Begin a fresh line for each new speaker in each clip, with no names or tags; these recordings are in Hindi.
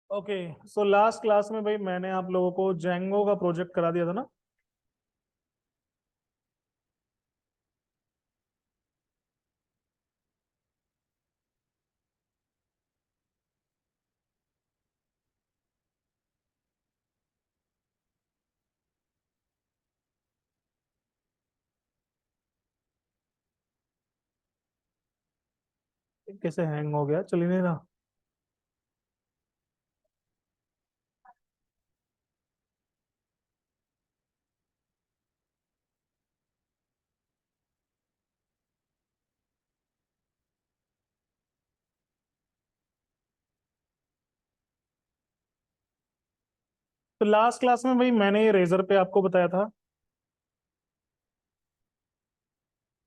ओके। सो लास्ट क्लास में भाई मैंने आप लोगों को जेंगो का प्रोजेक्ट करा दिया था ना। कैसे हैंग हो गया, चल ही नहीं रहा। तो लास्ट क्लास में भाई मैंने ये रेजर पे आपको बताया था।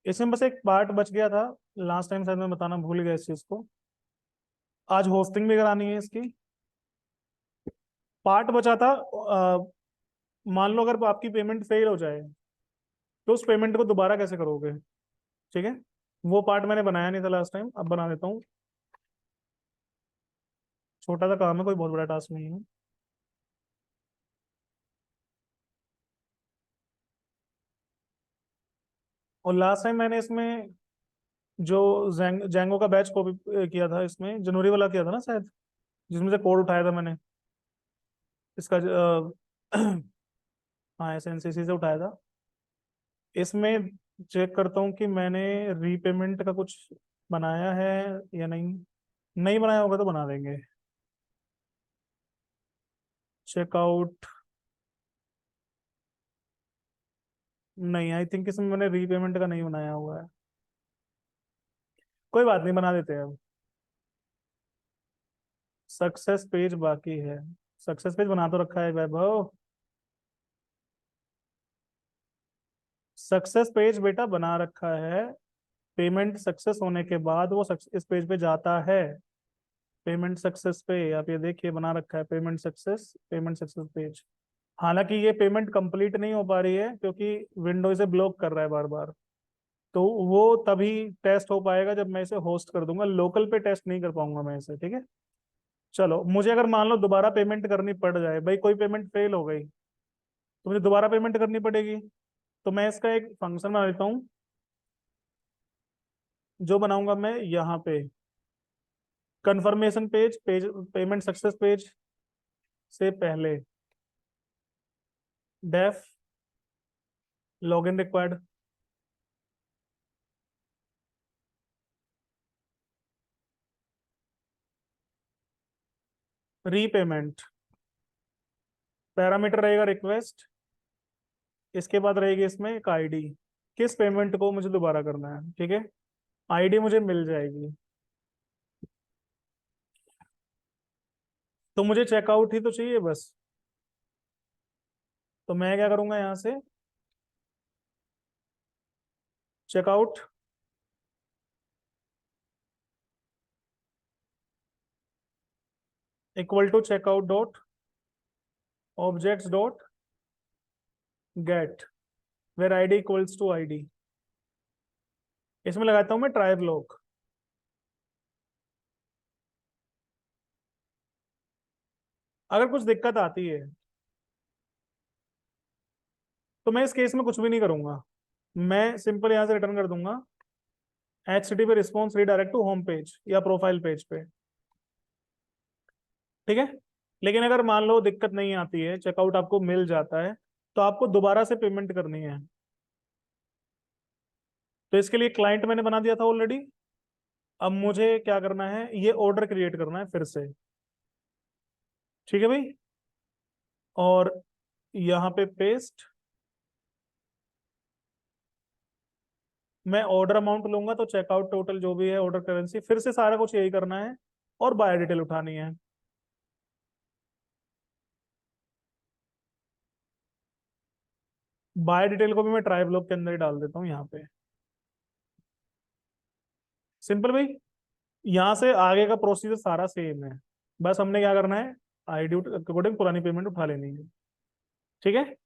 इसमें बस एक पार्ट बच गया था। लास्ट टाइम शायद मैं बताना भूल गया इस चीज को। आज होस्टिंग भी करानी है इसकी। पार्ट बचा था। मान लो अगर आपकी पेमेंट फेल हो जाए तो उस पेमेंट को दोबारा कैसे करोगे। ठीक है। वो पार्ट मैंने बनाया नहीं था लास्ट टाइम, अब बना देता हूँ। छोटा सा काम है, कोई बहुत बड़ा टास्क नहीं है। और लास्ट टाइम मैंने इसमें जो जेंगो का बैच कॉपी किया था, इसमें जनवरी वाला किया था ना शायद, जिसमें से कोड उठाया था मैंने इसका। हाँ, एसएनसीसी से उठाया था। इसमें चेक करता हूँ कि मैंने रीपेमेंट का कुछ बनाया है या नहीं। नहीं बनाया होगा तो बना देंगे। चेकआउट। नहीं, आई थिंक इसमें मैंने रीपेमेंट का नहीं बनाया हुआ है। कोई बात नहीं, बना देते हैं अब। सक्सेस पेज बाकी है। सक्सेस पेज बना तो रखा है वैभव। सक्सेस पेज बेटा बना रखा है। पेमेंट सक्सेस होने के बाद वो इस पेज पे जाता है। पेमेंट सक्सेस पे आप ये देखिए बना रखा है, पेमेंट सक्सेस पेज। हालांकि ये पेमेंट कंप्लीट नहीं हो पा रही है क्योंकि विंडो इसे ब्लॉक कर रहा है बार बार। तो वो तभी टेस्ट हो पाएगा जब मैं इसे होस्ट कर दूंगा, लोकल पे टेस्ट नहीं कर पाऊंगा मैं इसे। ठीक है। चलो, मुझे अगर मान लो दोबारा पेमेंट करनी पड़ जाए, भाई कोई पेमेंट फेल हो गई तो मुझे दोबारा पेमेंट करनी पड़ेगी। तो मैं इसका एक फंक्शन बना लेता हूँ, जो बनाऊंगा मैं यहाँ पे। Confirmation page payment success page से पहले def login required. Repayment parameter रहेगा रिक्वेस्ट। इसके बाद रहेगी इसमें एक आईडी, किस पेमेंट को मुझे दोबारा करना है। ठीक है। आईडी मुझे मिल जाएगी। तो मुझे चेकआउट ही तो चाहिए बस। तो मैं क्या करूंगा यहाँ से, checkout equal to checkout dot objects dot get where ID equals to ID. इसमें लगाता हूँ मैं ट्राई ब्लॉक। अगर कुछ दिक्कत आती है तो मैं इस केस में कुछ भी नहीं करूंगा। मैं सिंपल यहाँ से रिटर्न कर दूंगा HTTP response redirect to home page या प्रोफाइल पेज पे। ठीक है। लेकिन अगर मान लो दिक्कत नहीं आती है, चेकआउट आपको मिल जाता है, तो आपको दोबारा से पेमेंट करनी है। तो इसके लिए क्लाइंट मैंने बना दिया था ऑलरेडी। अब मुझे क्या करना है, ये ऑर्डर क्रिएट करना है फिर से। ठीक है भाई। और यहाँ पे पेस्ट, मैं ऑर्डर अमाउंट लूंगा तो चेकआउट टोटल जो भी है, ऑर्डर करेंसी, फिर से सारा कुछ यही करना है। और बाय डिटेल उठानी है। बाय डिटेल को भी मैं ट्राई ब्लॉक के अंदर ही डाल देता हूँ यहाँ पे। सिंपल भाई। यहाँ से आगे का प्रोसीजर सारा सेम है। बस हमने क्या करना है, आईडी के अकॉर्डिंग पुरानी पेमेंट उठा लेनी है। ठीक है।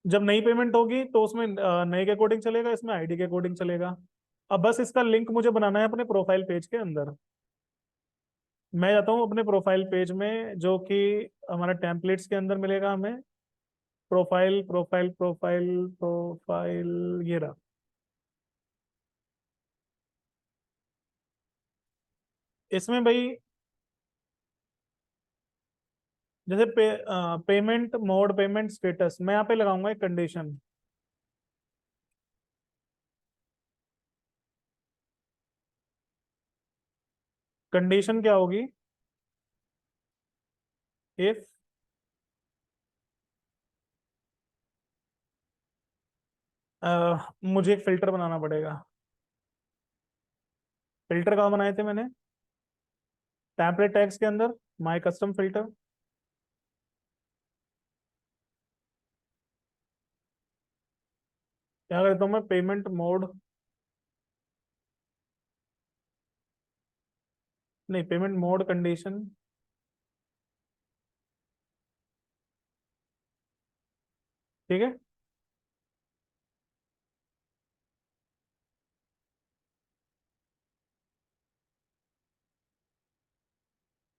जब नई पेमेंट होगी तो उसमें नए के अकॉर्डिंग चलेगा, इसमें आईडी के अकॉर्डिंग चलेगा। अब बस इसका लिंक मुझे बनाना है अपने प्रोफाइल पेज के अंदर। मैं जाता हूँ अपने प्रोफाइल पेज में, जो कि हमारा टेम्पलेट्स के अंदर मिलेगा हमें। प्रोफाइल प्रोफाइल प्रोफाइल प्रोफाइल, ये रहा। इसमें भाई जैसे पेमेंट मोड, पेमेंट स्टेटस, मैं यहाँ पे लगाऊंगा एक कंडीशन। कंडीशन क्या होगी? इफ मुझे एक फिल्टर बनाना पड़ेगा। फिल्टर कहाँ बनाए थे मैंने? टेम्पलेट टैग्स के अंदर, माय कस्टम फिल्टर। क्या करता हूँ मैं? पेमेंट मोड, नहीं, पेमेंट मोड कंडीशन। ठीक है।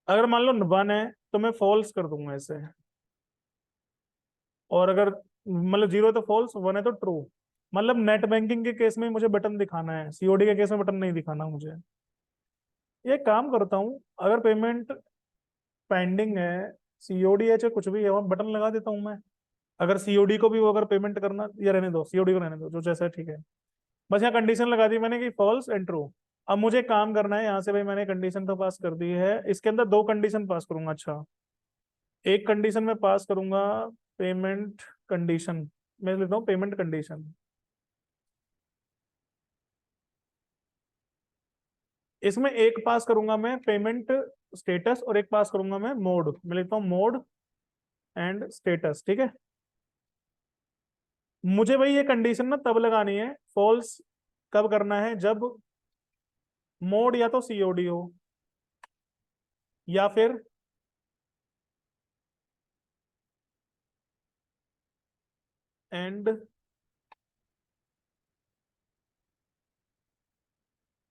अगर मान लो वन है तो मैं फॉल्स कर दूंगा इसे। और अगर मतलब जीरो है तो फॉल्स, वन है तो ट्रू। मतलब नेट बैंकिंग के केस में मुझे बटन दिखाना है, सीओडी के केस में बटन नहीं दिखाना मुझे। ये काम करता हूँ, अगर पेमेंट पेंडिंग है, सीओडी है चाहे कुछ भी है, वहाँ बटन लगा देता हूँ मैं। अगर सीओडी को भी वो अगर पेमेंट करना, या रहने दो, सीओडी को रहने दो, जो जैसा है, ठीक है। बस यहाँ कंडीशन लगा दी मैंने कि फॉल्स एंड ट्रू। अब मुझे काम करना है यहाँ से भाई, मैंने कंडीशन तो पास कर दी है, इसके अंदर दो कंडीशन पास करूंगा। अच्छा, एक कंडीशन में पास करूंगा पेमेंट कंडीशन। मैं लेता हूँ पेमेंट कंडीशन। इसमें एक पास करूंगा मैं पेमेंट स्टेटस, और एक पास करूंगा मैं मोड। मैं लिखता हूँ मोड एंड स्टेटस, ठीक है। मुझे भाई ये कंडीशन ना तब लगानी है, फॉल्स कब करना है? जब मोड या तो सीओडी हो, या फिर एंड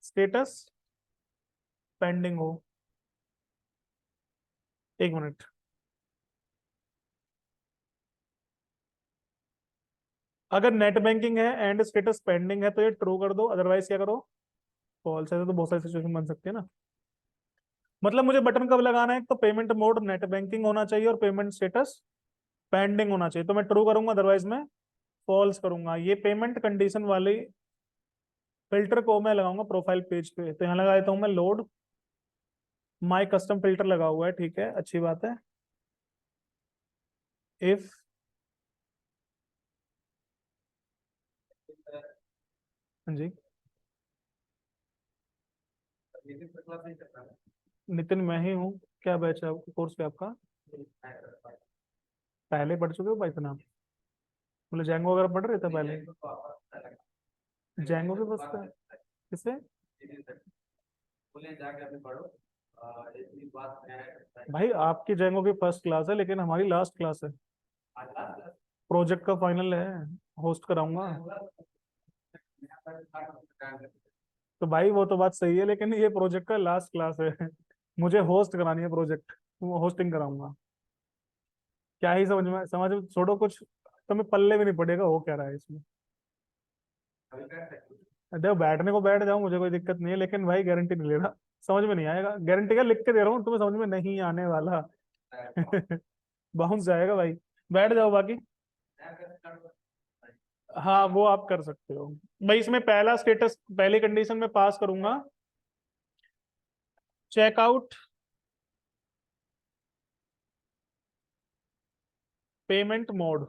स्टेटस पेंडिंग हो। एक मिनट। अगर नेट बैंकिंग है एंड स्टेटस पेंडिंग है तो ये ट्रू कर दो, अदरवाइज क्या करो? फॉल्स। ऐसे तो बहुत सारी सिचुएशन बन सकती है ना। मतलब मुझे बटन कब लगाना है? तो पेमेंट मोड नेट बैंकिंग होना चाहिए और पेमेंट स्टेटस पेंडिंग होना चाहिए, तो मैं ट्रू करूंगा, अदरवाइज मैं फॉल्स करूंगा। ये पेमेंट कंडीशन वाली फिल्टर को मैं लगाऊंगा प्रोफाइल पेज पे। तो यहाँ लगा देता हूँ मैं लोड माय कस्टम फिल्टर लगा हुआ है, ठीक है, अच्छी बात है। इफ हाँ जी, नितिन मैं ही हूँ। क्या बैच है कोर्स पे आपका? पहले पढ़ चुके हो भाई इतना? मतलब जैंगो वगैरह पढ़ रहे थे पहले? जैंगो के बस पे किसे? भाई आपकी जैंगो की फर्स्ट क्लास है, लेकिन हमारी लास्ट क्लास है। प्रोजेक्ट का फाइनल है, होस्ट कराऊंगा। तो भाई वो तो बात सही है, लेकिन ये प्रोजेक्ट का लास्ट क्लास है। मुझे होस्ट करानी है प्रोजेक्ट, वो होस्टिंग कराऊंगा। क्या ही समझ में छोड़ो कुछ। तो मैं पल्ले भी नहीं पड़ेगा हो क्या रहा है इसमें। देखो बैठने को बैठ जाऊं, मुझे कोई दिक्कत नहीं है, लेकिन भाई गारंटी नहीं ले रहा। समझ में नहीं आएगा, गारंटी क्या लिख के दे रहा हूँ, तुम्हें समझ में नहीं आने वाला। बाउंस जाएगा भाई। बैठ जाओ बाकी। हाँ वो आप कर सकते हो। भाई इसमें पहला स्टेटस, पहली कंडीशन में पास करूंगा चेकआउट पेमेंट मोड,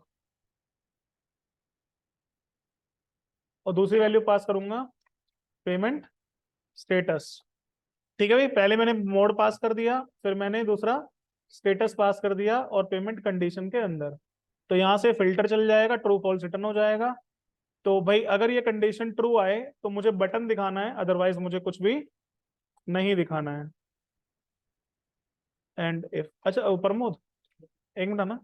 और दूसरी वैल्यू पास करूंगा पेमेंट स्टेटस। ठीक है भाई, पहले मैंने मोड पास कर दिया, फिर मैंने दूसरा स्टेटस पास कर दिया, और पेमेंट कंडीशन के अंदर। तो यहाँ से फिल्टर चल जाएगा, ट्रू फॉल्स रिटर्न हो जाएगा। तो भाई अगर ये कंडीशन ट्रू आए तो मुझे बटन दिखाना है, अदरवाइज मुझे कुछ भी नहीं दिखाना है। एंड इफ, अच्छा प्रमोद, एक मिनट ना।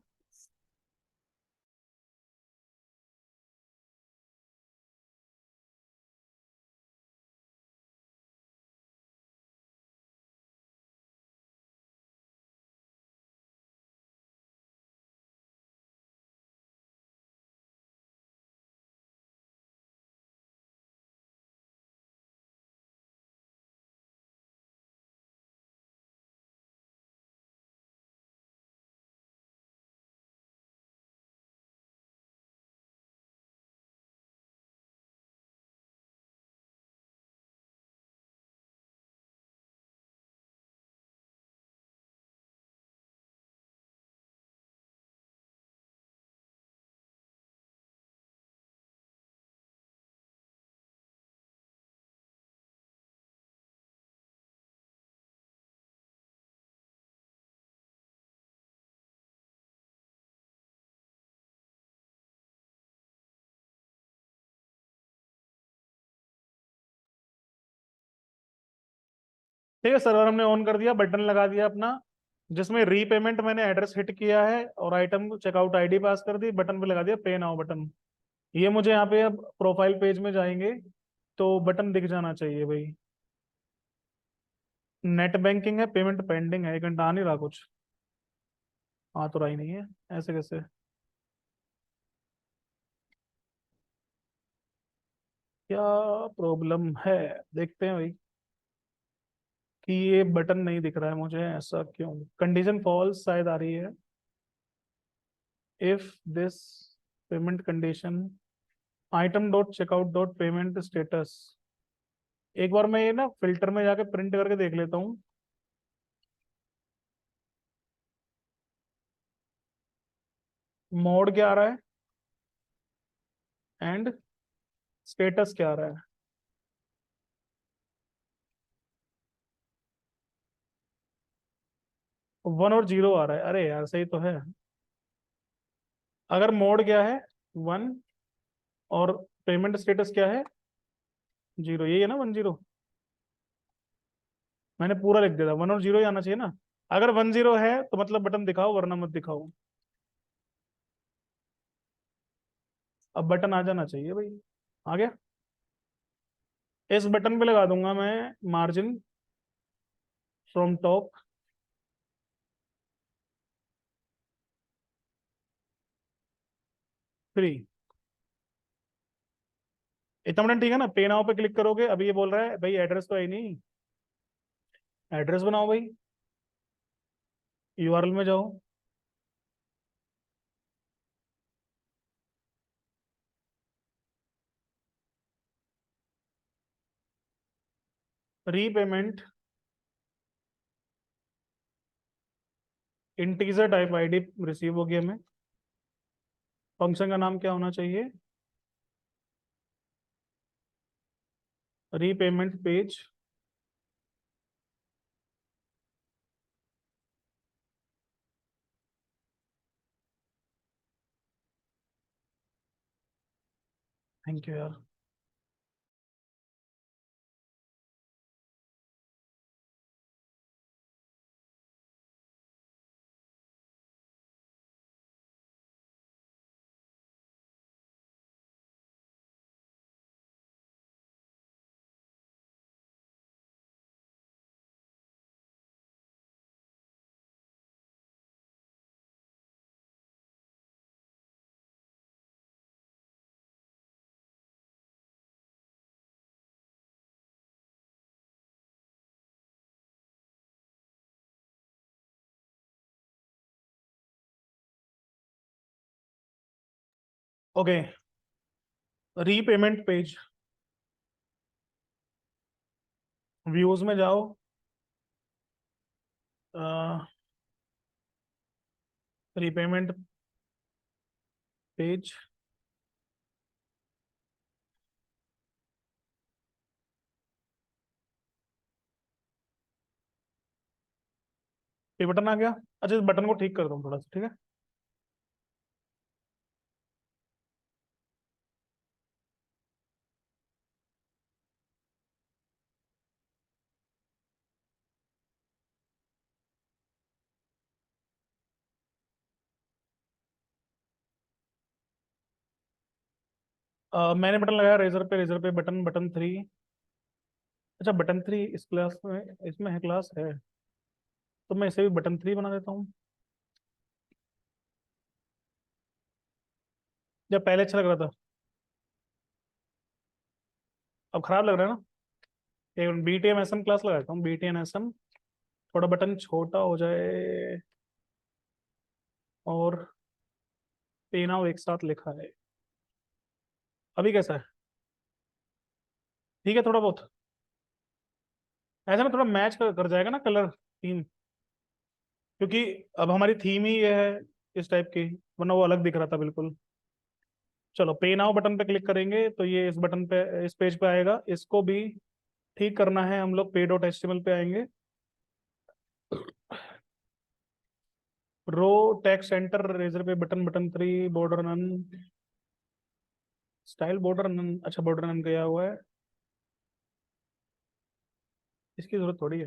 ठीक है, सर्वर हमने ऑन कर दिया, बटन लगा दिया अपना, जिसमें रीपेमेंट मैंने एड्रेस हिट किया है और आइटम चेकआउट आईडी पास कर दी, बटन पे लगा दिया पे नाउ बटन। ये मुझे यहाँ पे अब प्रोफाइल पेज में जाएंगे तो बटन दिख जाना चाहिए भाई। नेट बैंकिंग है, पेमेंट पेंडिंग है, 1 घंटा आ नहीं रहा कुछ, आ तो रहा ही नहीं है, ऐसे कैसे? क्या प्रॉब्लम है, देखते हैं भाई कि ये बटन नहीं दिख रहा है मुझे, ऐसा क्यों? कंडीशन फॉल्स शायद आ रही है। If this payment condition item dot checkout dot payment status, एक बार मैं ये ना फिल्टर में जाके प्रिंट करके देख लेता हूँ। मोड क्या आ रहा है एंड स्टेटस क्या आ रहा है? 1 और 0 आ रहा है, अरे यार सही तो है। अगर मोड क्या है 1 और पेमेंट स्टेटस क्या है 0, यही है ना 1 0? मैंने पूरा लिख दिया था, 1 और 0 ही आना चाहिए ना। अगर 1 0 है तो मतलब बटन दिखाओ, वरना मत दिखाओ। अब बटन आ जाना चाहिए भाई। आ गया। इस बटन पे लगा दूंगा मैं मार्जिन फ्रॉम टॉप 3। इतना बटन ठीक है ना? पे नाउ पे क्लिक करोगे, अभी ये बोल रहा है भाई एड्रेस तो है ही नहीं, एड्रेस बनाओ भाई। यूआरएल में जाओ, repayment integer type ID receive होगी हमें। फंक्शन का नाम क्या होना चाहिए? Repayment page. थैंक यू यार। ओके, रीपेमेंट पेज, व्यूज में जाओ, रीपेमेंट पेज। ये बटन आ गया। अच्छा, इस बटन को ठीक कर दो थोड़ा सा, ठीक है? मैंने बटन लगाया रेजर पे बटन, बटन 3। अच्छा, बटन 3 इस क्लास में, इसमें है, क्लास है, तो मैं इसे भी बटन 3 बना देता हूँ। जब पहले अच्छा लग रहा था, अब खराब लग रहा है ना? एक B T M S M class लगाता हूँ, B T N S M, थोड़ा बटन छोटा हो जाए और पे नाउ एक साथ लिखा है। अभी कैसा है? ठीक है थोड़ा बहुत। ऐसा में थोड़ा मैच कर जाएगा ना कलर थीम, क्योंकि अब हमारी थीम ही ये है इस टाइप की, वरना वो अलग दिख रहा था बिल्कुल। चलो, पे नाउ बटन पे क्लिक करेंगे तो ये इस बटन पे, इस पेज पे आएगा। इसको भी ठीक करना है, हम लोग pay dot H T M L पे आएंगे। Row text enter Razorpay button, button 3, border none, style border none. अच्छा, बॉर्डर नन गया हुआ है, इसकी जरूरत थोड़ी है।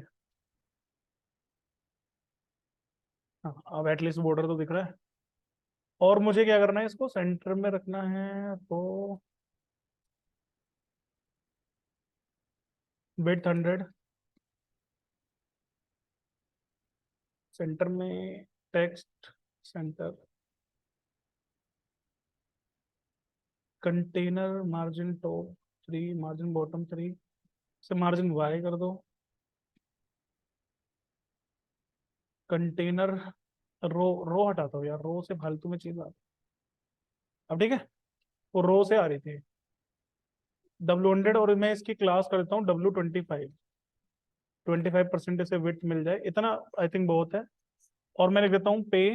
हाँ, अब एटलीस्ट बॉर्डर तो दिख रहा है। और मुझे क्या करना है, इसको सेंटर में रखना है, तो विड्थ 100, सेंटर में text centre, container margin top 3, margin bottom 3, से मार्जिन वाई कर दो। कंटेनर रो, रो हटा दो यार, रो से फालतू में चीज आ। अब ठीक है, वो रो से आ रही थी। W100, और मैं इसकी क्लास कर देता हूँ W25, 25% से विड्थ मिल जाए इतना, आई थिंक बहुत है। और मैं लिख देता हूँ पे।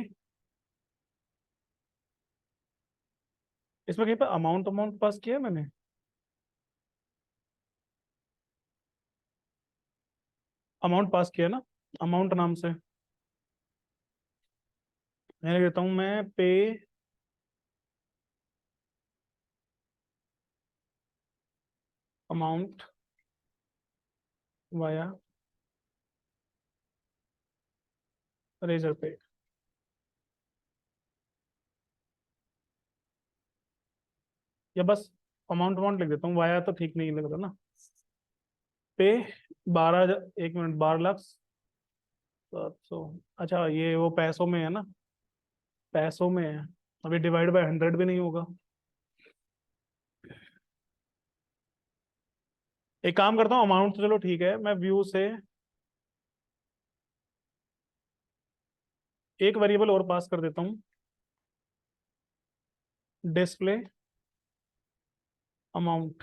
इसमें कहीं पे अमाउंट अमाउंट पास किया है मैंने? अमाउंट पास किया ना, अमाउंट नाम से। मैं लिख देता हूँ मैं पे अमाउंट वाया रेजर पे। या बस अमाउंट अमाउंट लिख देता हूँ, वाया तो ठीक नहीं लग रहा ना। पे 12, 1 मिनट, 12 लाख 700। अच्छा, ये वो पैसों में है ना, पैसों में है। अभी डिवाइड बाय 100 भी नहीं होगा। एक काम करता हूँ, अमाउंट तो चलो ठीक है, मैं व्यू से एक वेरिएबल और पास कर देता हूँ, display amount.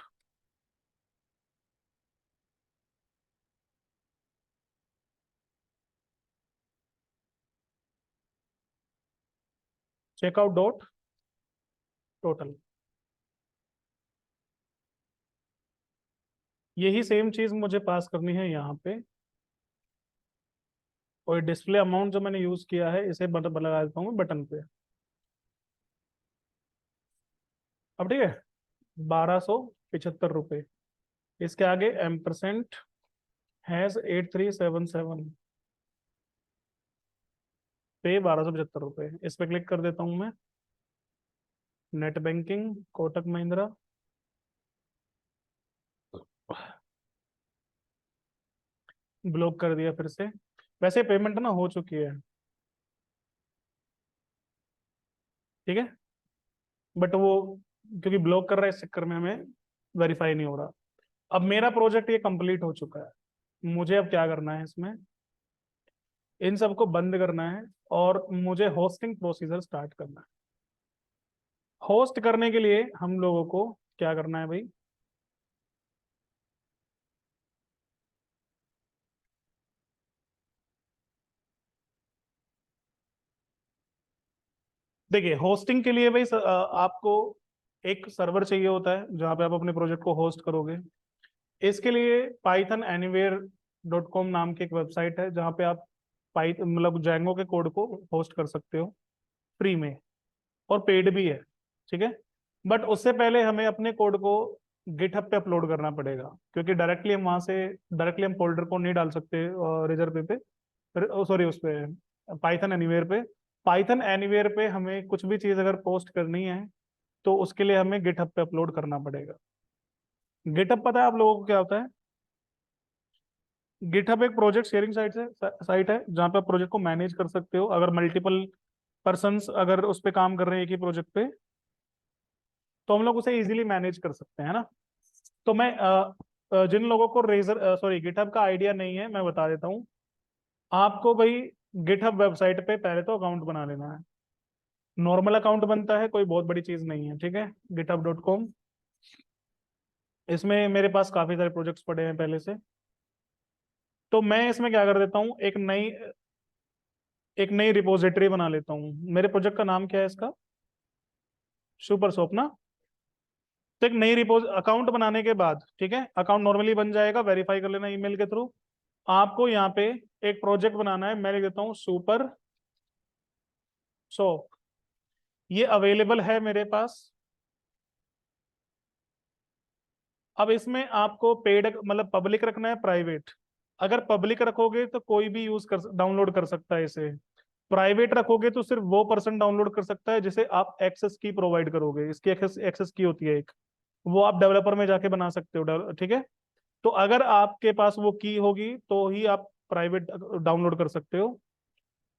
Checkout dot total. यही सेम चीज मुझे पास करनी है यहाँ पे। और डिस्प्ले अमाउंट जो मैंने यूज किया है, इसे लगा देता हूँ बटन पे। अब ठीक है, 1275 रुपये। इसके आगे M% हैज 8377 पे 1275 रुपये। इस पे क्लिक कर देता हूँ मैं। Net banking Kotak Mahindra, block कर दिया फिर से। वैसे पेमेंट ना हो चुकी है, ठीक है, बट वो क्योंकि ब्लॉक कर रहा है, इस चक्कर में हमें वेरीफाई नहीं हो रहा। अब मेरा प्रोजेक्ट ये कंप्लीट हो चुका है। मुझे अब क्या करना है, इसमें इन सबको बंद करना है, और मुझे होस्टिंग प्रोसीजर स्टार्ट करना है। होस्ट करने के लिए हम लोगों को क्या करना है भाई? देखिए, होस्टिंग के लिए भाई आपको एक सर्वर चाहिए होता है जहाँ पे आप अपने प्रोजेक्ट को होस्ट करोगे। इसके लिए python anywhere.com नाम की एक वेबसाइट है, जहाँ पे आप पाई मतलब जैंगो के कोड को होस्ट कर सकते हो फ्री में, और पेड भी है, ठीक है। बट उससे पहले हमें अपने कोड को गिटहब पे अपलोड करना पड़ेगा, क्योंकि डायरेक्टली हम वहाँ से डायरेक्टली हम फोल्डर को नहीं डाल सकते रेजर पे सॉरी उस पे पाइथन एनीवेयर पे। पाइथन एनीवेयर पे हमें कुछ भी चीज़ अगर पोस्ट करनी है, तो उसके लिए हमें गिटहब पे अपलोड करना पड़ेगा। गिटहब पता है आप लोगों को क्या होता है? गिटहब एक प्रोजेक्ट शेयरिंग साइट है जहाँ पे आप प्रोजेक्ट को मैनेज कर सकते हो, अगर मल्टीपल पर्सन्स अगर उस पे काम कर रहे हैं एक ही प्रोजेक्ट पे, तो हम लोग उसे इजीली मैनेज कर सकते हैं, है ना। तो मैं जिन लोगों को रेजर सॉरी गिटहब का आइडिया नहीं है, मैं बता देता हूँ आपको भाई। गिटहब वेबसाइट पे पहले तो अकाउंट बना लेना है। नॉर्मल अकाउंट बनता है, कोई बहुत बड़ी चीज नहीं है, ठीक है। github.com, इसमें मेरे पास काफी सारे प्रोजेक्ट्स पड़े हैं पहले से। तो मैं इसमें क्या कर देता हूँ, एक नई रिपोजिटरी बना लेता हूँ। मेरे प्रोजेक्ट का नाम क्या है इसका? सुपर सोप ना। तो एक नई रिपोज अकाउंट बनाने के बाद, ठीक है, अकाउंट नॉर्मली बन जाएगा, वेरीफाई कर लेना ईमेल के थ्रू। आपको यहाँ पे एक प्रोजेक्ट बनाना है, मैं लिख देता हूँ सुपर सोप। ये अवेलेबल है मेरे पास। अब इसमें आपको पेड मतलब पब्लिक रखना है, प्राइवेट? अगर पब्लिक रखोगे तो कोई भी यूज कर डाउनलोड कर सकता है इसे। प्राइवेट रखोगे तो सिर्फ वो पर्सन डाउनलोड कर सकता है जिसे आप एक्सेस की प्रोवाइड करोगे। इसकी एक्सेस की होती है एक, वो आप डेवलपर में जाके बना सकते हो, ठीक है। तो अगर आपके पास वो की होगी तो ही आप प्राइवेट डाउनलोड कर सकते हो।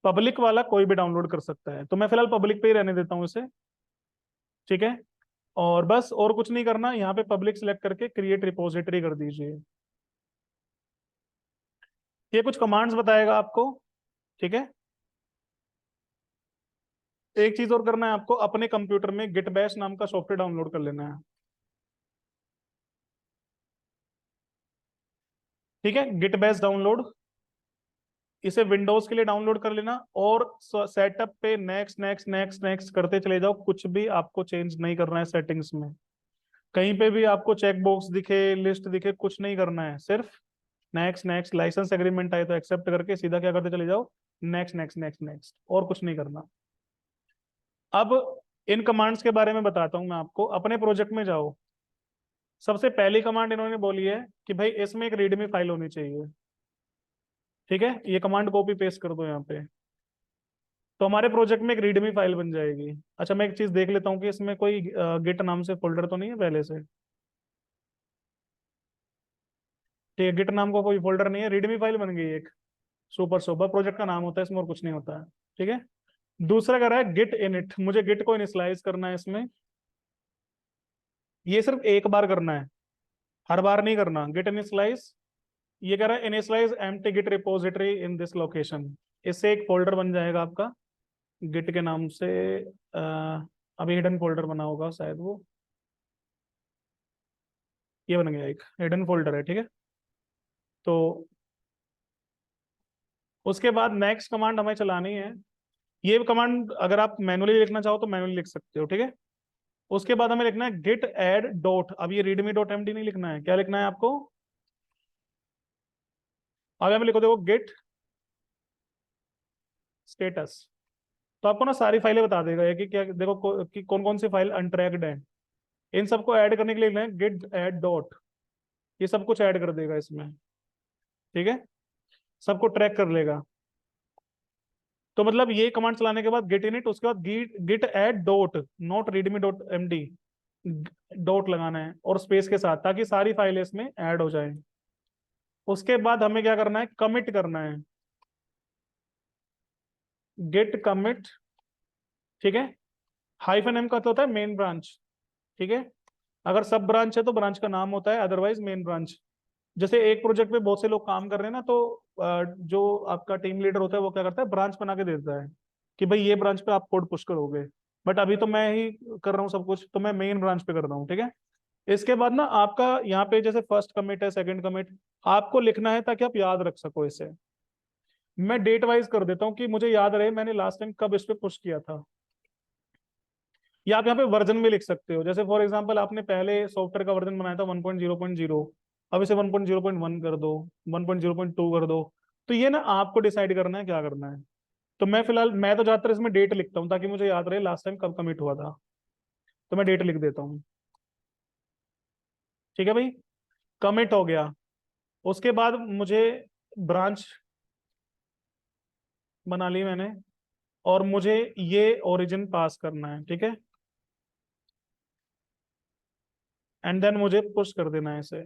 पब्लिक वाला कोई भी डाउनलोड कर सकता है, तो मैं फिलहाल पब्लिक पे ही रहने देता हूँ इसे, ठीक है। और बस और कुछ नहीं करना, यहाँ पे पब्लिक सिलेक्ट करके क्रिएट रिपोजिटरी कर दीजिए। ये कुछ कमांड्स बताएगा आपको, ठीक है। एक चीज और करना है आपको, अपने कंप्यूटर में गिट बैश नाम का सॉफ्टवेयर डाउनलोड कर लेना है, ठीक है। गिट बैश डाउनलोड, इसे विंडोज के लिए डाउनलोड कर लेना, और सेटअप पे नेक्स्ट नेक्स्ट नेक्स्ट नेक्स्ट करते चले जाओ। कुछ भी आपको चेंज नहीं करना है सेटिंग्स में, कहीं पे भी आपको चेक बॉक्स दिखे, लिस्ट दिखे, कुछ नहीं करना है, सिर्फ नेक्स्ट नेक्स्ट। लाइसेंस एग्रीमेंट आए तो एक्सेप्ट करके सीधा क्या करते चले जाओ, नेक्स्ट नेक्स्ट नेक्स्ट नेक्स्ट, और कुछ नहीं करना। अब इन कमांड्स के बारे में बताता हूं मैं आपको। अपने प्रोजेक्ट में जाओ, सबसे पहली कमांड इन्होंने बोली है कि भाई इसमें एक रीडमी फाइल होनी चाहिए, ठीक है। ये कमांड कॉपी पेस्ट कर दो यहाँ पे, तो हमारे प्रोजेक्ट में एक रीडमी फाइल बन जाएगी। अच्छा, मैं एक चीज देख लेता हूँ कि इसमें कोई गिट नाम से फोल्डर तो नहीं है पहले से, ठीक है। गिट नाम का कोई फोल्डर नहीं है, रीडमी फाइल बन गई एक। सुपर सोबर प्रोजेक्ट का नाम होता है इसमें, और कुछ नहीं होता है, ठीक है। दूसरा कह रहा है गिट इनिट, मुझे गिट को इनिशियलाइज करना है इसमें। ये सिर्फ एक बार करना है, हर बार नहीं करना। गिट इनिशियलाइज, ये कह रहा है initialize empty Git repository in this location. इससे एक फोल्डर बन जाएगा आपका गिट के नाम से। अभी हिडन फोल्डर बना होगा शायद वो, ये बन गया, एक हिडन फोल्डर है, ठीक है। तो उसके बाद नेक्स्ट कमांड हमें चलानी है। ये कमांड अगर आप मैनुअली लिखना चाहो तो मैनुअली लिख सकते हो, ठीक है। उसके बाद हमें लिखना है गिट एड डॉट, अब ये रीडमी डॉट एमडी नहीं लिखना है, क्या लिखना है आपको। अब हमें लिखो, देखो गिट स्टेटस। तो आपको ना सारी फाइलें बता देगा ये कि क्या, देखो कि कौन कौन सी फाइल अनट्रैक्ड है। इन सबको ऐड करने के लिए लिखना है गिट एड डॉट, ये सब कुछ ऐड कर देगा इसमें, ठीक है। सबको ट्रैक कर लेगा। तो मतलब ये कमांड चलाने के बाद गिट इनिट, उसके बाद git git add dot, not README dot MD, dot लगाना है और स्पेस के साथ, ताकि सारी फाइलें इसमें ऐड हो जाए। उसके बाद हमें क्या करना है, कमिट करना है, गिट कमिट, ठीक है। हाइफन एम का तो होता है मेन ब्रांच, ठीक है। अगर सब ब्रांच है तो ब्रांच का नाम होता है, अदरवाइज मेन ब्रांच। जैसे एक प्रोजेक्ट पे बहुत से लोग काम कर रहे हैं ना, तो जो आपका टीम लीडर होता है वो क्या करता है, ब्रांच बना के देता है कि भाई ये ब्रांच पे आप कोड पुश करोगे। बट अभी तो मैं ही कर रहा हूँ सब कुछ, तो मैं मेन ब्रांच पे कर रहा हूँ, ठीक है। इसके बाद ना आपका यहाँ पे जैसे फर्स्ट कमिट है, सेकंड कमिट आपको लिखना है ताकि आप याद रख सको इसे। मैं डेट वाइज कर देता हूँ कि मुझे याद रहे मैंने लास्ट टाइम कब इस पे पुश किया था। या आप यहाँ पे वर्जन में लिख सकते हो, जैसे फॉर एग्जांपल आपने पहले सॉफ्टवेयर का वर्जन बनाया था 1.0.0, अब इसे 1.0.1 कर दो, 1.0.2 कर दो। तो ये ना आपको डिसाइड करना है क्या करना है। तो मैं फिलहाल, मैं तो ज्यादातर इसमें डेट लिखता हूँ ताकि मुझे याद रहे लास्ट टाइम कब कमिट हुआ था, तो मैं डेट लिख देता हूँ, ठीक है भाई। कमिट हो गया। उसके बाद मुझे ब्रांच बना ली मैंने, और मुझे ये ओरिजिन पास करना है, ठीक है। एंड देन मुझे पुश कर देना है इसे।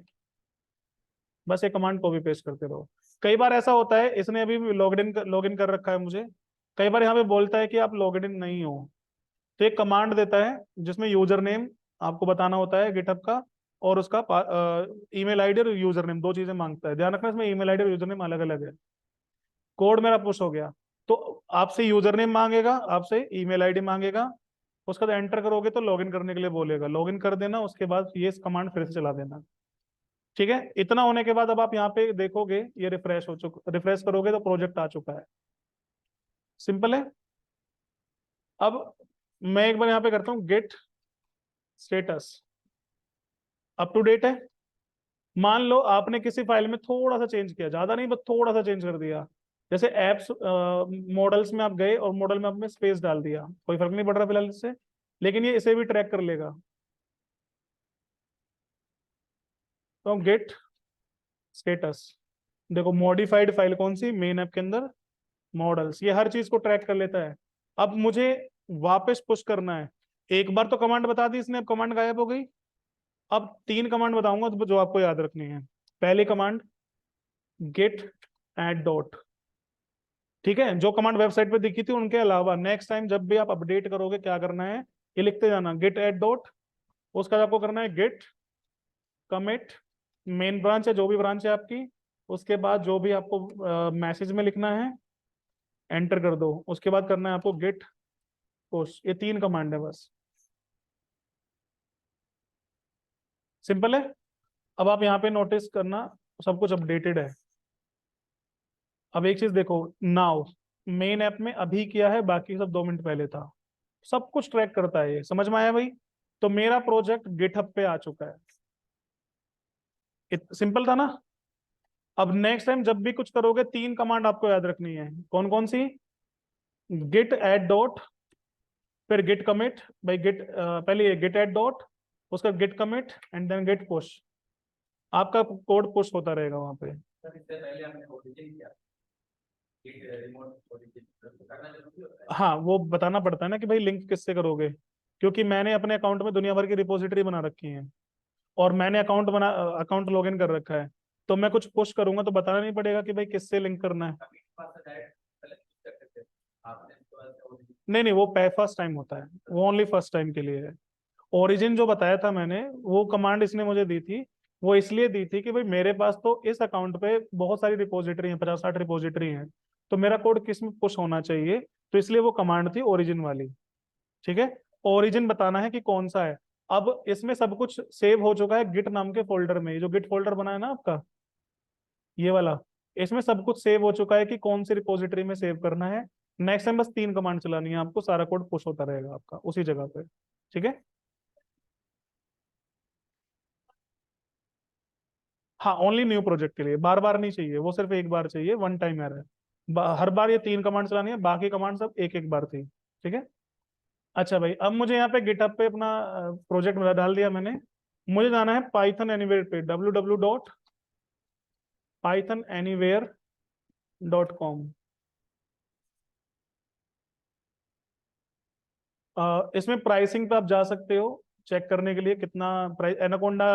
बस ये कमांड कॉपी पेस्ट करते रहो। कई बार ऐसा होता है, इसने अभी लॉग इन कर रखा है मुझे, कई बार यहाँ पे बोलता है कि आप लॉग इन नहीं हो, तो एक कमांड देता है जिसमें यूजर नेम आपको बताना होता है गिटहब का, और उसका ईमेल आईडी और यूजर नेम, दो चीजें मांगता है। ध्यान रखना इसमें ईमेल आईडी और यूजर नेम अलग अलग है। कोड मेरा पुश हो गया, तो आपसे यूजर नेम मांगेगा, आपसे ईमेल आईडी मांगेगा। उसका बाद एंटर करोगे तो लॉगिन करने के लिए बोलेगा, लॉगिन कर देना। उसके बाद ये कमांड फिर से चला देना, ठीक है। इतना होने के बाद अब आप यहाँ पे देखोगे ये रिफ्रेश हो चुका, रिफ्रेश करोगे तो प्रोजेक्ट आ चुका है। सिंपल है। अब मैं एक बार यहाँ पे करता हूँ git status, up to date है। मान लो आपने किसी फाइल में थोड़ा सा चेंज किया, ज्यादा नहीं बस थोड़ा सा चेंज कर दिया। जैसे एप्स मॉडल्स में आप गए और मॉडल में आपने स्पेस डाल दिया, कोई फर्क नहीं पड़ रहा फिलहाल इससे, लेकिन ये इसे भी ट्रैक कर लेगा। तो गेट स्टेटस, देखो मॉडिफाइड फाइल कौन सी, मेन ऐप के अंदर मॉडल्स, ये हर चीज को ट्रैक कर लेता है। अब मुझे वापस पुश करना है। एक बार तो कमांड बता दी इसने, अब कमांड गायब हो गई। अब तीन कमांड बताऊंगा तो जो आपको याद रखनी है। पहली कमांड गेट एट डॉट, ठीक है, जो कमांड वेबसाइट पे दिखी थी उनके अलावा नेक्स्ट टाइम जब भी आप अपडेट करोगे क्या करना है, ये लिखते जाना गेट एट डॉट। उसका आपको करना है गेट कमिट मेन ब्रांच है, जो भी ब्रांच है आपकी। उसके बाद जो भी आपको मैसेज में लिखना है एंटर कर दो। उसके बाद करना है आपको गेट पुश। ये तीन कमांड है बस, सिंपल है। अब आप यहाँ पे नोटिस करना सब कुछ अपडेटेड है। अब एक चीज देखो, नाउ मेन ऐप में अभी किया है, बाकी सब 2 मिनट पहले था। सब कुछ ट्रैक करता है ये, समझ में आया भाई? तो मेरा प्रोजेक्ट गिटहब पे आ चुका है। सिंपल था ना। अब नेक्स्ट टाइम जब भी कुछ करोगे तीन कमांड आपको याद रखनी है। कौन कौन सी? गिट एट डॉट, फिर गिट कमिट भाई, गिट पहले ये गिट एट डॉट, उसका git commit and then git push. आपका कोड पुश होता रहेगा वहां पे।
सर इससे पहले हमने ऑडिटिंग किया, एक रिमोट ऑडिटिंग करना जरूरी होता है।
हाँ, वो बताना पड़ता है ना कि भाई लिंक किससे करोगे, क्योंकि मैंने अपने अकाउंट में दुनिया भर की रिपोजिटरी बना रखी है और मैंने अकाउंट लॉगिन कर रखा है। तो मैं कुछ पुश करूंगा तो बताना नहीं पड़ेगा कि भाई किससे लिंक करना है।
अभी के पास से डायरेक्ट पहले कर सकते थे, आपने तो ऑडिटिंग।
नहीं नहीं, वो फर्स्ट टाइम होता है, वो ओनली फर्स्ट टाइम के लिए है। ओरिजिन जो बताया था मैंने, वो कमांड इसने मुझे दी थी। वो इसलिए दी थी कि भाई मेरे पास तो इस अकाउंट पे बहुत सारी रिपोजिटरी है, 50-60 रिपोजिटरी है, तो मेरा कोड किस में पुश होना चाहिए। तो इसलिए वो कमांड थी ओरिजिन वाली। ठीक है, ओरिजिन बताना है कि कौन सा है। अब इसमें सब कुछ सेव हो चुका है गिट नाम के फोल्डर में। ये जो गिट फोल्डर बना है ना आपका, ये वाला, इसमें सब कुछ सेव हो चुका है कि कौन सी रिपोजिटरी में सेव करना है। नेक्स्ट टाइम बस तीन कमांड चलानी है आपको, सारा कोड पुश होता रहेगा आपका उसी जगह पे। ठीक है। हाँ, ओनली न्यू प्रोजेक्ट के लिए, बार बार नहीं चाहिए, वो सिर्फ एक बार चाहिए, वन टाइम एरर। हर बार ये तीन कमांड चलानी है, बाकी कमांड सब एक एक बार थी। ठीक है। अच्छा भाई, अब मुझे यहाँ पे गिटहब पे अपना प्रोजेक्ट डाल दिया मैंने। मुझे जाना है पाइथन एनीवेयर पे, www.pythonanywhere.com। इसमें प्राइसिंग पे आप जा सकते हो चेक करने के लिए कितना प्राइस। एनाकोंडा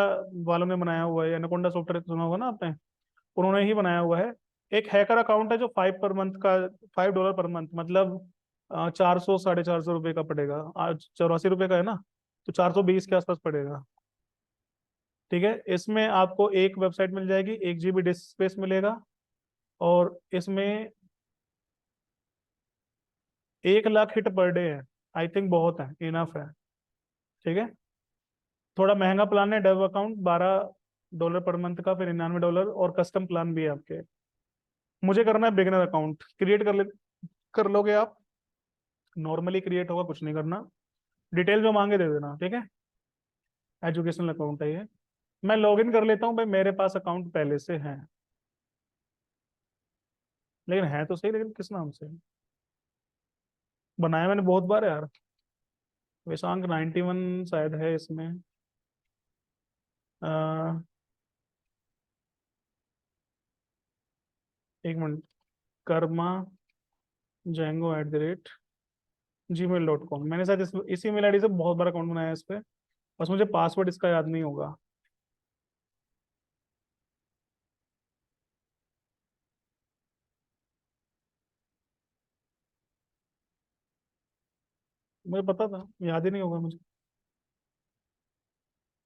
वालों ने बनाया हुआ है, एनाकोंडा सॉफ्टवेयर सुना होगा ना आपने, उन्होंने ही बनाया हुआ है। एक हैकर अकाउंट है जो $5 पर मंथ, मतलब 400 ₹450 का पड़ेगा। आज 84 रुपये का है ना, तो 420 के आसपास पड़ेगा। ठीक है, इसमें आपको एक वेबसाइट मिल जाएगी, 1 GB डिस्क स्पेस मिलेगा, और इसमें 1 लाख हिट पर डे है। आई थिंक बहुत है, इनफ है। ठीक है। थोड़ा महंगा प्लान है डेव अकाउंट, $12 पर मंथ का, फिर $99, और कस्टम प्लान भी है आपके। मुझे करना है बिगिनर अकाउंट, क्रिएट कर लोगे आप। नॉर्मली क्रिएट होगा, कुछ नहीं करना। डिटेल जो मांगे दे देना, ठीक है। एजुकेशनल अकाउंट है ये। मैं लॉगिन कर लेता हूँ भाई, मेरे पास अकाउंट पहले से है। लेकिन है तो सही, लेकिन किस नाम से बनाया? मैंने बहुत बार यार। वेशांक 91 शायद है इसमें। अ, एक मिनट। कर्मा Django@gmail.com, मैंने शायद इसी मेल आईडी से बहुत बार अकाउंट बनाया है इस पे। बस मुझे पासवर्ड इसका याद नहीं होगा। मुझे पता था, याद ही नहीं होगा मुझे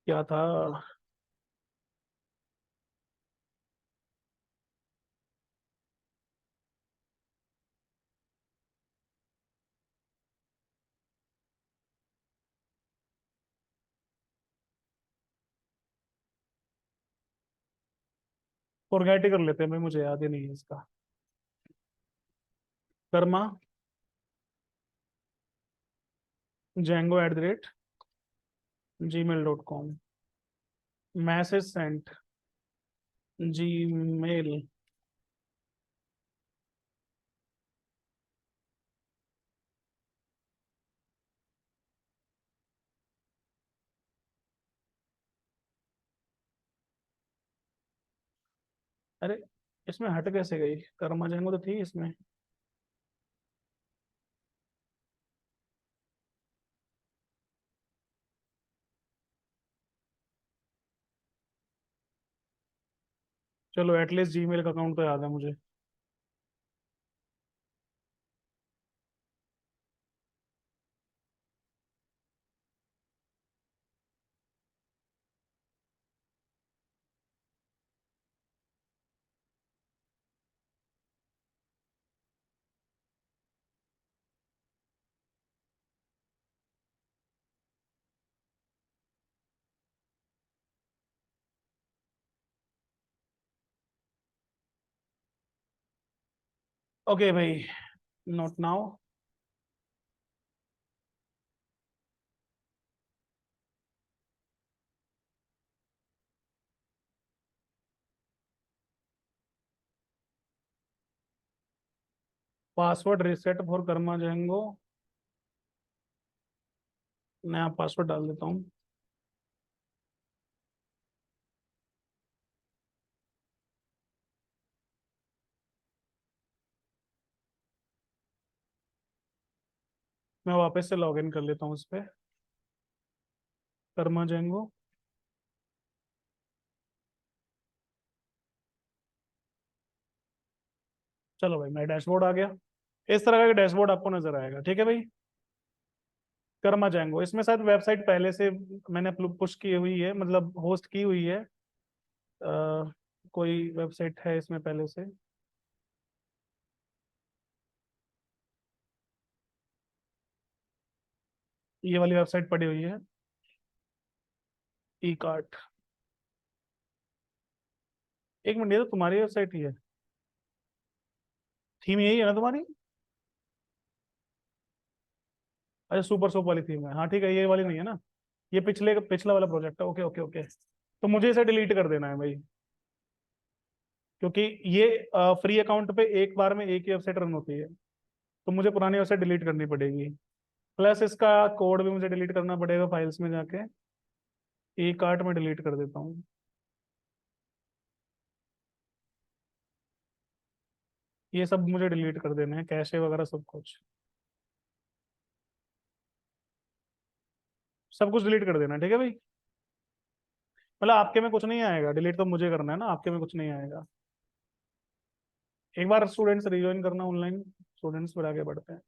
क्या था। फॉर्गेट ही कर लेते हैं भाई, मुझे याद ही नहीं है इसका। कर्मा Django@gmail.com। Message sent, Gmail. अरे, इसमें हट कैसे गई? कर्मा Django तो थी इसमें। चलो एटलीस्ट जीमेल का अकाउंट तो याद है मुझे। ओके भाई, note now. Password reset for Karma Django, नया पासवर्ड डाल देता हूँ। मैं वापस से लॉगिन कर लेता हूँ इस पे, कर्मा जेंगो। चलो भाई, मेरा डैशबोर्ड आ गया। इस तरह का डैशबोर्ड आपको नजर आएगा, ठीक है भाई। कर्मा जेंगो, इसमें शायद वेबसाइट पहले से मैंने पुश की हुई है, मतलब होस्ट की हुई है। कोई वेबसाइट है इसमें पहले से। ये वाली वेबसाइट पड़ी हुई है, ई कार्ट। एक मिनट, ये तो तुम्हारी वेबसाइट ही है। थीम यही है ना तुम्हारी? अच्छा, सुपर सोप वाली थीम है, हाँ ठीक है, ये वाली नहीं है ना। ये पिछला वाला प्रोजेक्ट है, ओके ओके ओके। तो मुझे इसे डिलीट कर देना है भाई, क्योंकि ये फ्री अकाउंट पे एक बार में एक ही वेबसाइट रन होती है। तो मुझे पुरानी वेबसाइट डिलीट करनी पड़ेगी, प्लस इसका कोड भी मुझे डिलीट करना पड़ेगा फाइल्स में जाके। ई कार्ट में डिलीट कर देता हूँ। ये सब मुझे डिलीट कर देना है, कैशे वगैरह सब कुछ, सब कुछ डिलीट कर देना है, ठीक है भाई। मतलब आपके में कुछ नहीं आएगा, डिलीट तो मुझे करना है ना, आपके में कुछ नहीं आएगा। एक बार स्टूडेंट्स रिज्वाइन करना ऑनलाइन, स्टूडेंट्स पर आगे बढ़ते हैं।